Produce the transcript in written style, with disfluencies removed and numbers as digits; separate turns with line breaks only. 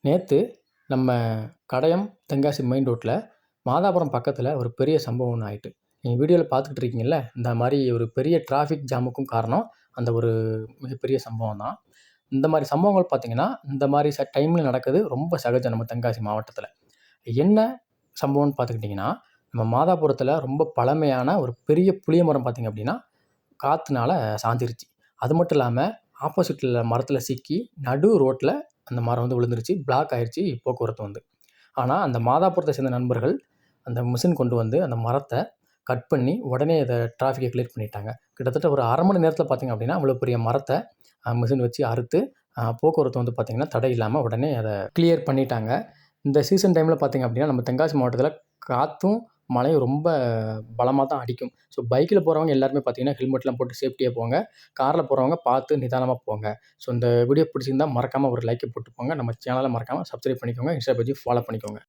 நேத்து நம்ம கடையம் தென்காசி மெயின் ரோட்ல மாதாபுரம் பக்கத்துல ஒரு பெரிய சம்பவம் ஒண்ணு ஆயிட்டு. நீங்க வீடியோல பார்த்துக்கிட்டு இருக்கீங்கல்ல, இந்த மாரி ஒரு பெரிய டிராஃபிக் ஜாமுக்கும் காரணம் அந்த ஒரு மிகப்பெரிய சம்பவம் தான். இந்த மாரி சம்பவங்கள் பார்த்தீங்கன்னா, இந்த மாரி டைம்ல நடக்குது ரொம்ப சகஜம் நம்ம தென்காசி மாவட்டத்துல. என்ன சம்பவம்னு பார்த்துக்கிட்டிங்கன்னா, நம்ம மாதாபுரத்துல ரொம்ப பழமையான ஒரு பெரிய புளிய மரம் பார்த்தீங்க அப்படின்னா, காத்துனால சாஞ்சிருச்சு. அது மட்டும் இல்லாம, ஆப்போசிட்ல மரத்துல சிக்கி நடு ரோட்ல அந்த மரம் வந்து விழுந்துருச்சு. பிளாக் ஆயிருச்சு போக்குவரத்து வந்து. ஆனா, அந்த மாதாபுரத்த சேர்ந்த நண்பர்கள் அந்த மிஷின் கொண்டு வந்து அந்த மரத்த கட் பண்ணி உடனே அத டிராஃபிக்க கிளியர் பண்ணிட்டாங்க. கிட்டத்தட்ட ஒரு 1/2 மணி நேரத்தில பார்த்தீங்க அப்படின்னா, அவ்வளோ பெரிய மரத்த மிஷின் வச்சு அறுத்து போக்குவரத்து வந்து பார்த்தீங்கன்னா, தடை இல்லாம உடனே அத கிளியர் பண்ணிட்டாங்க. இந்த சீசன் டைம்ல பார்த்தீங்க அப்படின்னா, நம்ம தென்காசி மாவட்டத்தில காத்தும், மழையும் ரொம்ப பலமா தான் அடிக்கும். ஸோ பைக்ல போறவங்க எல்லாருமே பார்த்தீங்கன்னா, ஹெல்மெட்லாம் போட்டு சேஃப்டியா போங்க. கார்ல போறவங்க பார்த்து நிதானமா போங்க. ஸோ இந்த வீடியோ பிடிச்சிருந்தா மறக்காம ஒரு லைக்க போட்டு போங்க. நம்ம சேனல மறக்காம சப்ஸ்கிரைப் பண்ணிக்கோங்க. இன்ஸ்டா பேஜையும் ஃபாலோ பண்ணிக்கோங்க.